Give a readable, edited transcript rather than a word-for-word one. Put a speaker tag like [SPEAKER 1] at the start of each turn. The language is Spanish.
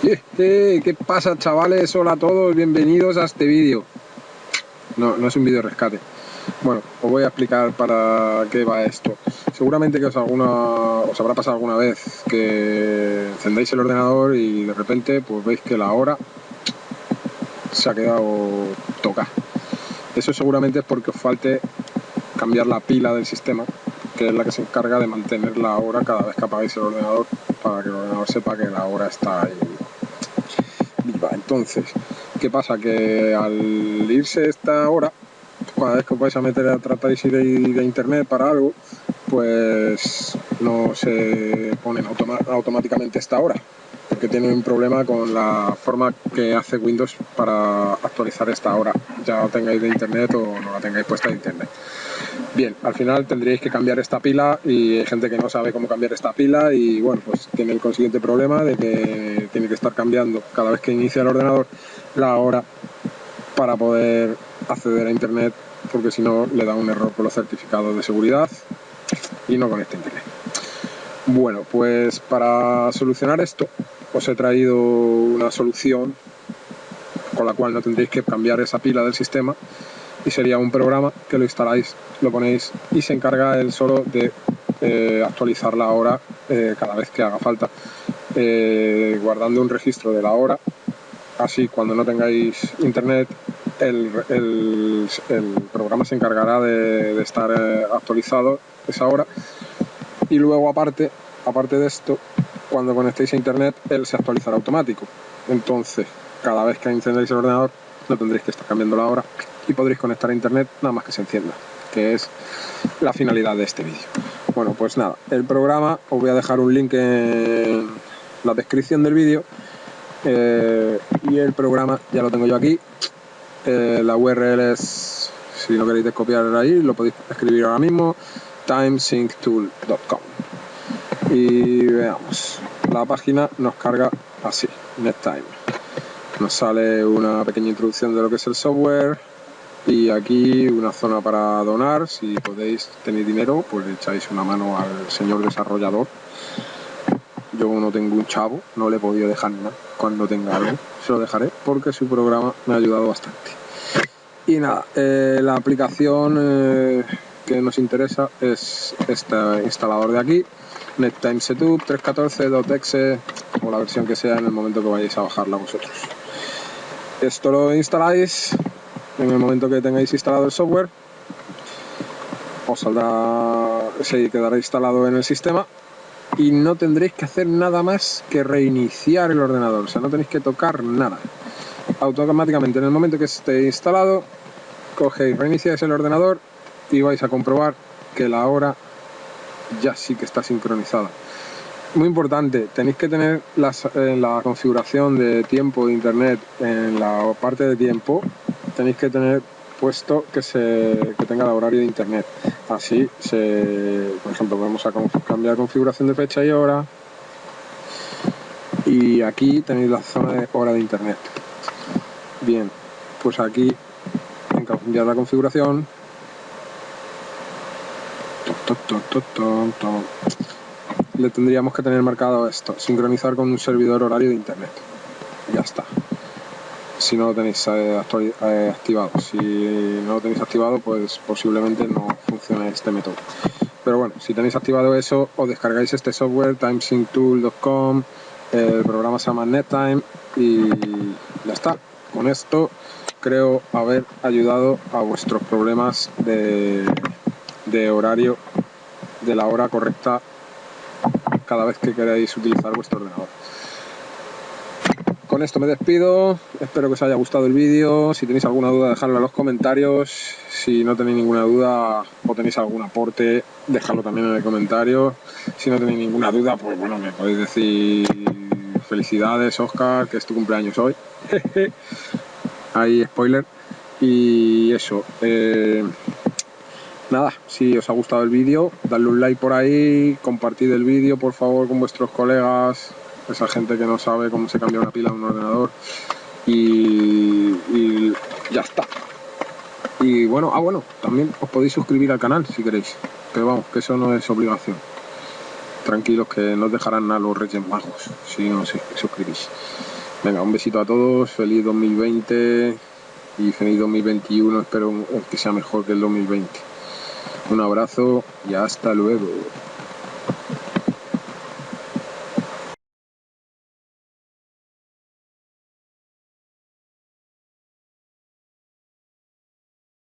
[SPEAKER 1] ¿Qué pasa, chavales? Hola a todos, bienvenidos a este vídeo. No es un vídeo de rescate. Bueno, os voy a explicar para qué va esto. Seguramente que os habrá pasado alguna vez que encendéis el ordenador y de repente pues veis que la hora se ha quedado tocada. Eso seguramente es porque os falte cambiar la pila del sistema, que es la que se encarga de mantener la hora cada vez que apagáis el ordenador, para que el ordenador sepa que la hora está ahí viva. Entonces, ¿qué pasa? Que al irse esta hora, cada vez que os vais a meter a tratar de internet para algo, pues no se pone automáticamente esta hora, porque tiene un problema con la forma que hace Windows para actualizar esta hora, ya la tengáis de internet o no la tengáis puesta de internet. Bien, al final tendríais que cambiar esta pila y hay gente que no sabe cómo cambiar esta pila y bueno, pues tiene el consiguiente problema de que tiene que estar cambiando cada vez que inicia el ordenador la hora para poder acceder a internet, porque si no le da un error con los certificados de seguridad y no conecta a internet. Bueno, pues para solucionar esto os he traído una solución con la cual no tendréis que cambiar esa pila del sistema, y sería un programa que lo instaláis, lo ponéis y se encarga él solo de actualizar la hora cada vez que haga falta, guardando un registro de la hora. Así, cuando no tengáis internet, el programa se encargará de estar actualizado esa hora, y luego aparte de esto, cuando conectéis a internet, él se actualizará automático. Entonces, cada vez que encendéis el ordenador, no tendréis que estar cambiando la hora y podréis conectar a internet nada más que se encienda, que es la finalidad de este vídeo. Bueno, pues nada, el programa, os voy a dejar un link en la descripción del vídeo, y el programa ya lo tengo yo aquí. La URL es, si no queréis copiar ahí, lo podéis escribir ahora mismo, timesynctool.com, y veamos, la página nos carga así, NetTime. Nos sale una pequeña introducción de lo que es el software y aquí una zona para donar. Si podéis, tenéis dinero, pues le echáis una mano al señor desarrollador. Yo no tengo un chavo, no le he podido dejar nada. Cuando tenga algo se lo dejaré, porque su programa me ha ayudado bastante. Y nada, la aplicación que nos interesa es este instalador de aquí, NetTime Setup 314.exe, o la versión que sea en el momento que vayáis a bajarla vosotros. Esto lo instaláis en el momento que tengáis instalado el software, os saldrá, se quedará instalado en el sistema y no tendréis que hacer nada más que reiniciar el ordenador, o sea, no tenéis que tocar nada. Automáticamente, en el momento que esté instalado, cogéis, reiniciáis el ordenador y vais a comprobar que la hora ya sí que está sincronizada. Muy importante, tenéis que tener en la configuración de tiempo de internet, en la parte de tiempo, tenéis que tener puesto que tenga el horario de internet. Así, por ejemplo, vamos a cambiar configuración de fecha y hora, y aquí tenéis la zona de hora de internet. Bien, pues aquí en cambiar la configuración, le tendríamos que tener marcado esto, sincronizar con un servidor horario de internet. Ya está. Si no lo tenéis activado. Si no lo tenéis activado, pues posiblemente no funcione este método. Pero bueno, si tenéis activado eso, os descargáis este software, timesynctool.com, el programa se llama NetTime y ya está. Con esto creo haber ayudado a vuestros problemas de horario, de la hora correcta cada vez que queráis utilizar vuestro ordenador. Con esto me despido, espero que os haya gustado el vídeo. Si tenéis alguna duda, dejadlo en los comentarios. Si no tenéis ninguna duda o tenéis algún aporte, dejadlo también en el comentario. Si no tenéis ninguna duda, pues bueno, me podéis decir felicidades, Oscar, que es tu cumpleaños hoy. Ahí, spoiler. Y eso, nada, si os ha gustado el vídeo, dadle un like por ahí, compartid el vídeo por favor con vuestros colegas, esa gente que no sabe cómo se cambia una pila de un ordenador, y ya está. Y bueno, también os podéis suscribir al canal si queréis, pero vamos, que eso no es obligación. tranquilos que no os dejarán nada los Reyes Magos si no os suscribís. Venga, un besito a todos, feliz 2020 y feliz 2021, espero que sea mejor que el 2020. Un abrazo y hasta luego.